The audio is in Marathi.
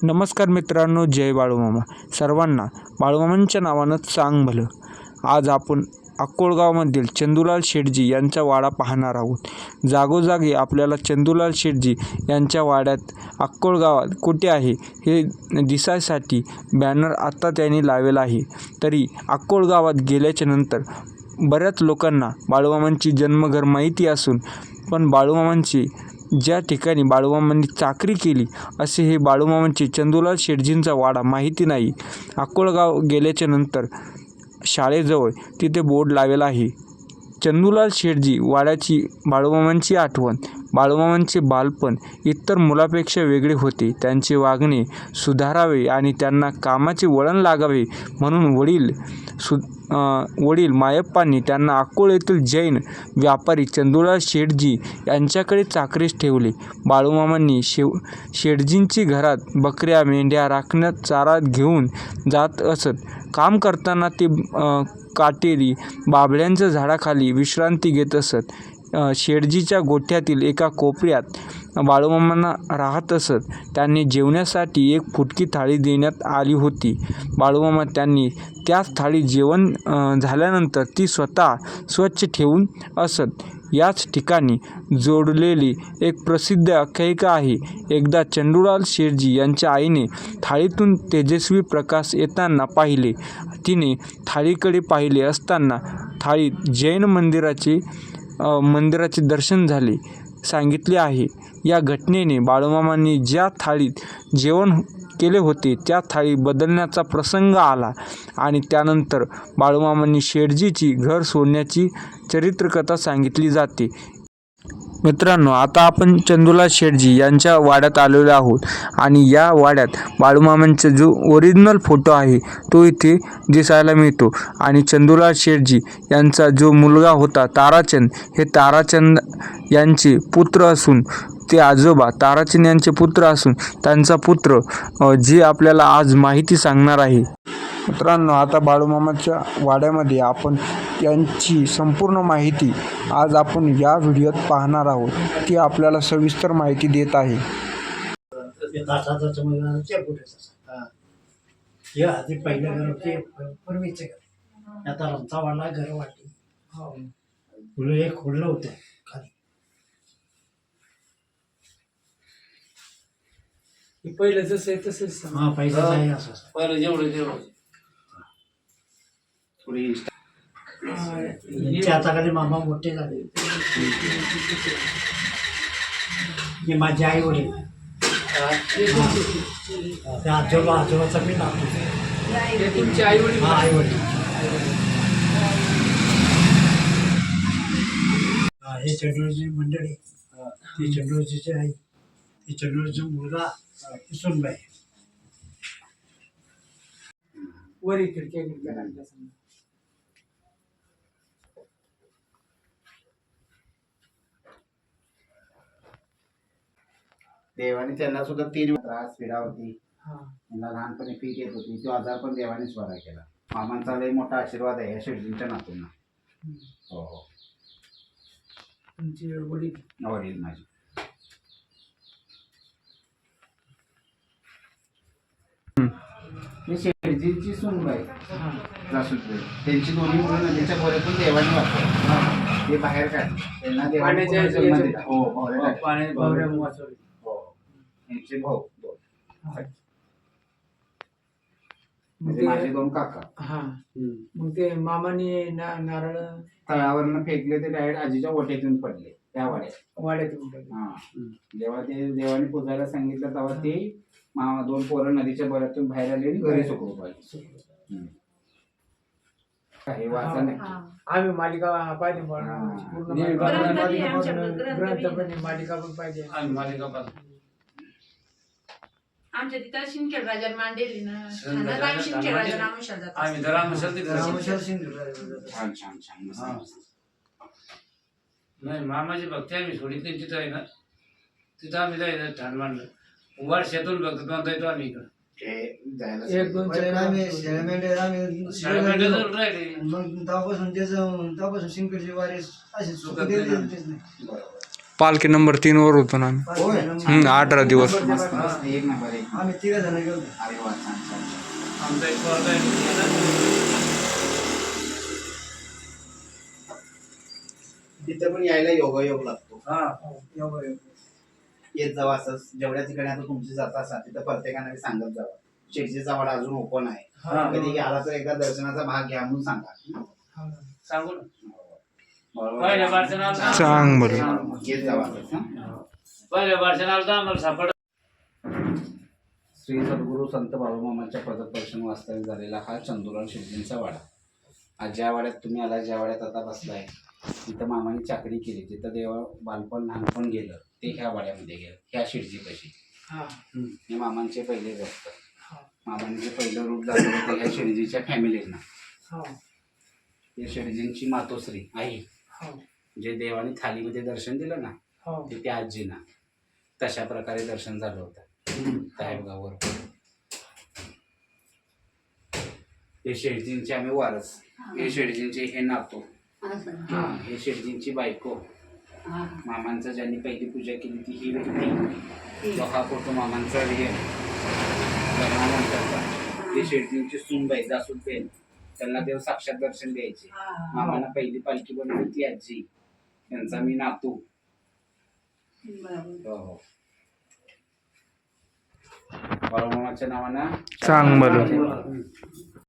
नमस्कार मित्रांनो, जय बाळूमामा. सर्वांना बाळूमामांच्या नावानं सांग भलं. आज आपण अक्कोळगावमधील चंदूलाल शेटजी यांचा वाडा पाहणार आहोत. जागोजागी आपल्याला चंदूलाल शेटजी यांच्या वाड्यात अक्कोळगावात कुठे आहे हे दिसायसाठी बॅनर आत्ता त्यांनी लावलेला आहे. तरी अक्कोळगावात गेल्याच्या नंतर बऱ्याच लोकांना बाळूमामांची जन्मघर माहिती असून पण बाळूमामांची ज्या ठिकाणी बाळूमामांनी चाकरी केली असे हे बाळूमामांचे चंदूलाल शेटजींचा वाडा माहिती नाही. अक्कोळगाव गेल्याच्या नंतर शाळेजवळ तिथे बोर्ड लावलेला आहे. चंदूलाल शेटजी वाड्याची बाळूमामांची आठवण. बाळूमामांचे बालपण इतर मुलापेक्षा वेगळे होते. त्यांचे वागणे सुधारावे आणि त्यांना कामाचे वळण लागावे म्हणून वडील मायप्पांनी त्यांना अक्कोळ येथील जैन व्यापारी चंदूलाल शेटजी यांच्याकडे चाकरीस ठेवले. बाळूमामांनी शेटजींची घरात बकऱ्या मेंढ्या राखण्यात चारा घेऊन जात असत. काम करताना ते काटेरी बाभळ्यांच्या झाडाखाली विश्रांती घेत असत. शेटजीच्या गोठ्यातील एका कोपऱ्यात बाळूमामांना राहत असत. त्यांनी जेवण्यासाठी एक फुटकी थाळी देण्यात आली होती. बाळूमामा त्यांनी त्याच थाळी जेवण झाल्यानंतर ती स्वतः स्वच्छ ठेवून असत. याच ठिकाणी जोडलेली एक प्रसिद्ध आख्यायिका आहे. एकदा चंदूलाल शेटजी यांच्या आईने थाळीतून तेजस्वी प्रकाश येताना पाहिले. तिने थाळीकडे पाहिले असताना थाळीत जैन मंदिराचे दर्शन झाले सांगितले आहे. या घटनेने बाळूमामांनी ज्या थाळीत जेवण केले होते त्या थाळी बदलण्याचा प्रसंग आला आणि त्यानंतर बाळूमामांनी शेटजीची घर सोडण्याची चरित्रकथा सांगितली जाते. मित्रांनो, आता आपण चंदूलाल शेटजी यांच्या वाड्यात आलेलो आहोत आणि या वाड्यात बाळूमामांचा जो ओरिजिनल फोटो आहे तो इथे दिसायला मिळतो. आणि चंदूलाल शेटजी यांचा जो मुलगा होता ताराचंद, हे ताराचंद यांचे पुत्र असून ते आजोबा ताराचंद यांचे पुत्र असून त्यांचा पुत्र जे आपल्याला आज माहिती सांगणार आहे. मित्रांनो, आता बाळूमामाच्या वाड्यामध्ये आपण त्यांची संपूर्ण माहिती आज आपण या व्हिडिओत पाहणार आहोत. ती आपल्याला सविस्तर माहिती देत आहे. आधी पहिलं घर होते पूर्वीचे घर. आता आमचा वाडा घर वाटली फुलं एक खोडलं होतं खाली. पहिलं जसं आहे तसंच. हा पहिलं आहे असं पहिलं जेवढं थोडी हाताखाली मामा मोठे झाले. हे माझे आई वडील आजोबाचा मी नाव. तुमची आई वडील? हा, आई वडील. हे चंद्रोजी मंडळी, ती चंद्रोजीची आई, ती चंद्रोजीचा मुलगा सुनबाई. वरी खिडक्या लागल्या समजा. देवाने त्यांना सुद्धा 3 त्रास पीडा होती. हा. त्यांना लहानपणी पीक येत होती. तो आजार पण देवानेच बरा केला. मामांचा लय मोठा आशीर्वाद आहे या शेटजींच्या नातूंना. हो हो. तुमचे वडील? वडील माझे. हे शेटजींची सुनबाई जासूदबाई, त्यांची दोन्ही मुलं नदीच्या खोऱ्यातून देवाने वाचवली. ते बाहेर काढले. त्यांना देवाने जन्म दिला. हो, यांचे भाऊ दोन. म्हणजे माझे 2 काका. हा. मग ते मामाने नारळ तळावरनं फेकले, ते डायरेक्ट आजीच्या ओट्यातून पडले त्या वाड्यातून. हा. जेव्हा ते देवाने पूजायला सांगितलं तेव्हा ते 2 पोरं नदीच्या बोऱ्यातून बाहेर आले आणि घरी सुखरूप आले. काही वाचा नाही. आम्ही मालिका पाहिजे पूर्ण मालिका पण पाहिजे. आमच्या तिथं शिंदखेड राजा मांडेली ना, आम्ही शिंदखेड राजा रामेश्वर जातो. छान छान छान. नाही, मामाची भक्ती आम्ही सोडितली तिथं आहे ना, तिथं आम्ही जायचं ठाण मांडलं वर्षातून भक्त बांधता येतो आम्ही इकडं. एक दोन मग तेव्हापासून शिंकडची वारी अशी पालखी नंबर 3 वर होतो ना आम्ही. होय 18 दिवस. मस्त मस्त एक नंबर एक. आम्ही 3 जण गेलो. अरे वा छान छान छान. आमचा एक वर्ग आहे. तिथं पण यायला योगायोग लागतो. हा येत जावा असंच जेवढ्या ठिकाणी आता तुमची जाता असाल तिथं प्रत्येकाने बी सांगत जावा. शेटजीचा वाडा अजून ओपन आहे. हा. कधी आला तर एकदा दर्शनाचा भाग घ्या म्हणून सांगा. सांगू ना बरोबर. पहिल्या बारसनाला चांग बरं. येत जावा असंच, हं? पहिल्या बारसनाला तर आम्हाला सापड श्री सद्गुरू संत बाळूमामाच्या पददर्शन वास्तव्य झालेला हा चंदुलाल शेटजींचा वाडा. आज ज्या वाड्यात तुम्ही आला, ज्या वाड्यात आता बसलाय, तिथं मामाने चाकरी केली. जिथं देवा बालपण लहानपण गेलं ते ह्या वाड्यामध्ये गेलं, ह्या शेटजी कशी. हे मामांचे पहिले भक्त. मामाने जे पहिलं रूप झालं होतं ह्या शेटजीच्या फॅमिलीना. हे शेटजींची मातोश्री आई, जे देवाने थालीमध्ये दर्शन दिलं ना ते त्या आजीना तशा प्रकारे दर्शन झालं होतं साहेबगाववर. हे शेटजींचे आम्ही वारस. हे शेटजींचे हे नातू. हे शेटजींची बायको. मामांचं ज्यांनी पहिली पूजा केली ती ही व्यक्ती. हा फोटो मामांचा लग्नानंतरचा. हे शेटजींची सूनबाई जासूदबेन. त्यांना देव साक्षात दर्शन द्यायचे. मामांना पहिली पालखी बनवली ती आजी. त्यांचा मी नातू. हो. बाळूमामाच्या नावानं चांग बरं.